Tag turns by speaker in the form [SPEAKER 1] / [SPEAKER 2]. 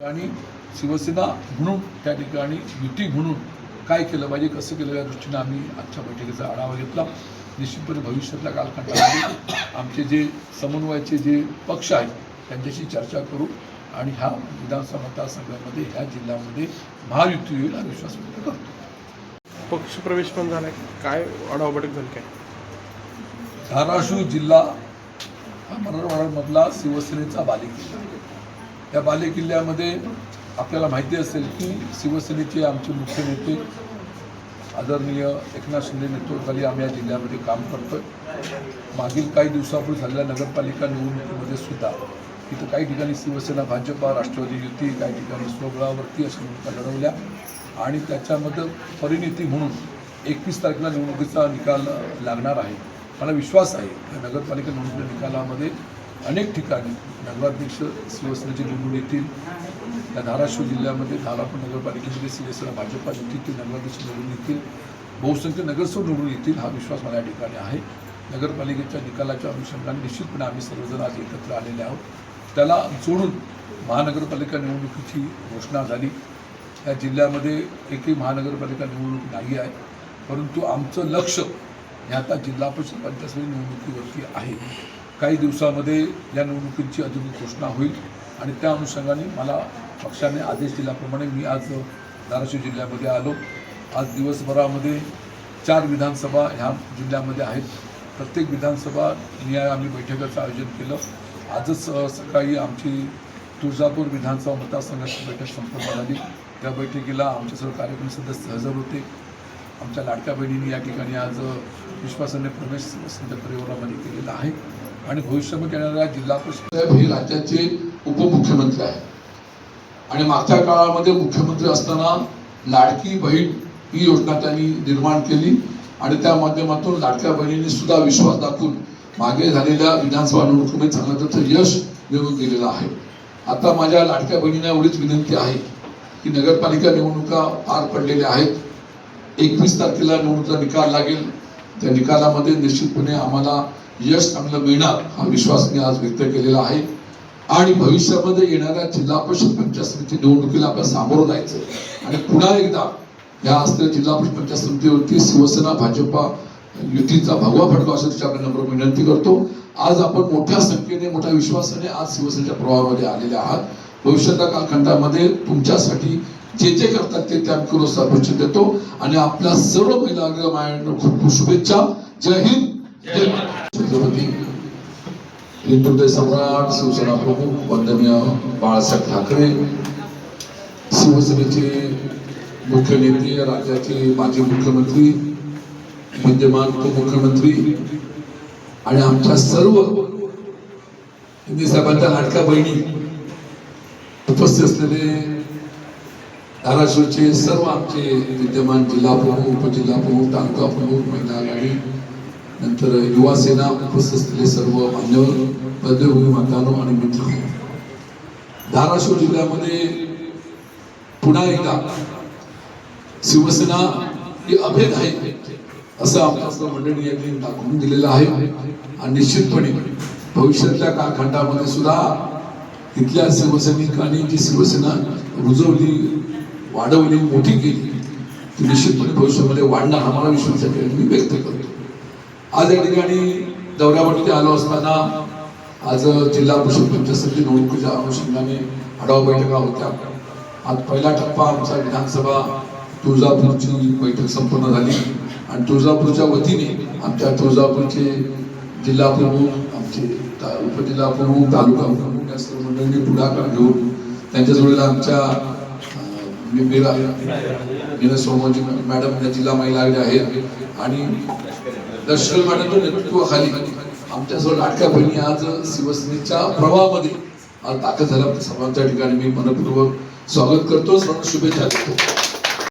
[SPEAKER 1] आणि शिवसेना म्हणून त्या ठिकाणी युती म्हणून काय केलं पाहिजे, कसं केलं या दृष्टीनं आम्ही आजच्या बैठकीचा आढावा घेतला. निश्चितपणे भविष्यातल्या कालखंडामध्ये आमचे जे समन्वयाचे जे पक्ष आहेत त्यांच्याशी चर्चा करू आणि ह्या विधानसभा मतदारसंघामध्ये ह्या जिल्ह्यामध्ये महायुती होईल हा विश्वास व्यक्त करतो.
[SPEAKER 2] पक्षप्रवेश पण झाला, काय आढावा बैठक झाली काय?
[SPEAKER 1] धाराशिव जिल्हा हा मराठवाड्यामधला शिवसेनेचा बालेकिल्ला. या बालेकिल्ल्यामध्ये आपल्याला माहिती असेल की शिवसेनेचे आमचे मुख्य नेते आदरणीय एकनाथ शिंदे नेतृत्वाखाली आम्ही या जिल्ह्यामध्ये काम करतोय. मागील काही दिवसापूर्वी झालेल्या नगरपालिका निवडणुकीमध्ये सुद्धा इथं काही ठिकाणी शिवसेना भाजपा राष्ट्रवादी युती, काही ठिकाणी स्वबळावरती अशा निवडणुका लढवल्या आणि त्याच्यामध्ये परिणिती म्हणून 21 तारखेला निवडणुकीचा निकाल लागणार आहे. मला विश्वास आहे या नगरपालिका निवडणुकीच्या निकालामध्ये अनेक ठिकाणी नगराध्यक्ष शिवसेनेचे निवडून येतील. या धाराशिव जिल्ह्यामध्ये धारापूर नगरपालिकेमध्ये शिवसेना भाजपा युतीतील नगराध्यक्ष निवडून येतील. बहुसंख्य नगरसेवक निवडून येतील हा विश्वास मला या ठिकाणी आहे. नगरपालिकेच्या निकालाच्या अनुषंगाने निश्चितपणे आम्ही सर्वजण आज एकत्र आलेले आहोत. त्याला जोडून महानगरपालिका निवडणुकीची घोषणा झाली. या जिल्ह्यामध्ये एकही महानगरपालिका निवडणूक नाही आहे, परंतु आमचं लक्ष हे आता जिल्हा परिषद पंचायत समिती निवडणुकीवरती आहे. काही दिवसामध्ये या निवडणुकीची अधिकृत घोषणा होईल आणि त्या अनुषंगाने मला पक्षाने आदेश दिल्याप्रमाणे मी आज धाराशिव जिल्ह्यामध्ये आलो. आज दिवसभरामध्ये 4 विधानसभा ह्या जिल्ह्यामध्ये आहेत. प्रत्येक विधानसभा निहाय आम्ही बैठकाचं आयोजन केलं. आजच सकाळी आमची तुळजापूर विधानसभा मतदारसंघाची बैठक संपन्न झाली. त्या बैठकीला आमचे सर्व कार्यक्रम सदस्य हजर होते. आमच्या लाडक्या बहिणींनी या ठिकाणी आज विश्वासाने प्रवेश शिवसेनेच्या परिवारामध्ये केलेला आहे आणि भविष्यामध्ये येणाऱ्या जिल्हा परिषद हे राज्याचे उपमुख्यमंत्री आहेत आणि मागच्या काळामध्ये मुख्यमंत्री असताना लाडकी बहीण ही योजना त्यांनी निर्माण केली आणि त्या माध्यमातून लाडक्या बहिणींनी सुद्धा विश्वास दाखवून मागे झालेल्या विधानसभा निवडणुकीमध्ये चांगलं त्याचं यश मिळवून दिलेलं आहे. आता माझ्या लाडक्या बहिणींना एवढीच विनंती आहे की नगरपालिका निवडणुका पार पडलेल्या आहेत. 21 तारखेला निवडणुकीचा निकाल लागेल. त्या निकालामध्ये निश्चितपणे आम्हाला यश चांगलं मिळणार हा विश्वास मी आज व्यक्त केलेला आहे आणि भविष्यामध्ये येणाऱ्या जिल्हा परिषद पंचायत समिती निवडणुकीला आपल्याला सामोरं जायचं आणि पुन्हा एकदा या असलेल्या जिल्हा परिषद पंचायत समितीवरती शिवसेना भाजपा युतीचा भगवा फडका असल्याची आपण नम्र विनंती करतो. आज आपण मोठ्या संख्येने मोठ्या विश्वासाने आज शिवसेनेच्या प्रवाहामध्ये आलेले आहात. भविष्याच्या कालखंडामध्ये तुमच्यासाठी जे जे करतात ते आम्ही करून सर्वोच्च देतो आणि आपल्या सर्व महिला खूप खूप शुभेच्छा. जय हिंद. छत्रपती हिंदुत्व सम्राट शिवसेना प्रमुख वंदनीय बाळासाहेब ठाकरे, शिवसेनेचे मुख्य नेते, राज्याचे माजी मुख्यमंत्री, विद्यमान उपमुख्यमंत्री आणि आमच्या सर्व हिंदी साहेबांच्या लाडक्या बहिणी, उपस्थित असलेले धाराशिवचे सर्व आमचे विद्यमान जिल्हा प्रमुख, उपजिल्हा प्रमुख, तालुका प्रमुख, महिला आघाडी, नंतर युवा सेना, उपस्थित असलेले सर्व मान्यवर, पदवीभूमी मातांनो आणि मित्र, धाराशिव जिल्ह्यामध्ये पुन्हा एकदा शिवसेना ही अभेद आहे असं आमच्या सर्व मंडळी यांनी दाखवून दिलेलं आहे आणि निश्चितपणे भविष्यातल्या कालखंडामध्ये सुद्धा इथल्या शिवसैनिकांनी जी शिवसेना रुजवली, वाढवली, मोठी केली ती निश्चितपणे भविष्यामध्ये वाढणार हा मला विश्वास मी व्यक्त करतो. आज या ठिकाणी दौऱ्यावरती आलो असताना आज जिल्हा परिषद पंचायत समिती निवडणुकीच्या अनुषंगाने आढावा बैठका होत्या. आज पहिला टप्पा आमचा विधानसभा तुळजापूरची बैठक संपन्न झाली आणि तुळजापूरच्या वतीने आमच्या तुळजापूरचे जिल्हा प्रमुख, आमचे उपजिल्हा प्रमुख, तालुका प्रमुख या सर्व मंडळींनी पुढाकार घेऊन त्यांच्या जोडीला आमच्या मीरा सोमवंशी मॅडम या जिल्हा महिला आघाडी आहेत आणि दर्शक मॅडमच्या नेतृत्वाखाली आमच्या सर्व लाडक्या बहिणी आज शिवसेनेच्या प्रवाहामध्ये आज दाखल झाल्या. सर्वांच्या ठिकाणी मी मनपूर्वक स्वागत करतो, सर्वांना शुभेच्छा देतो.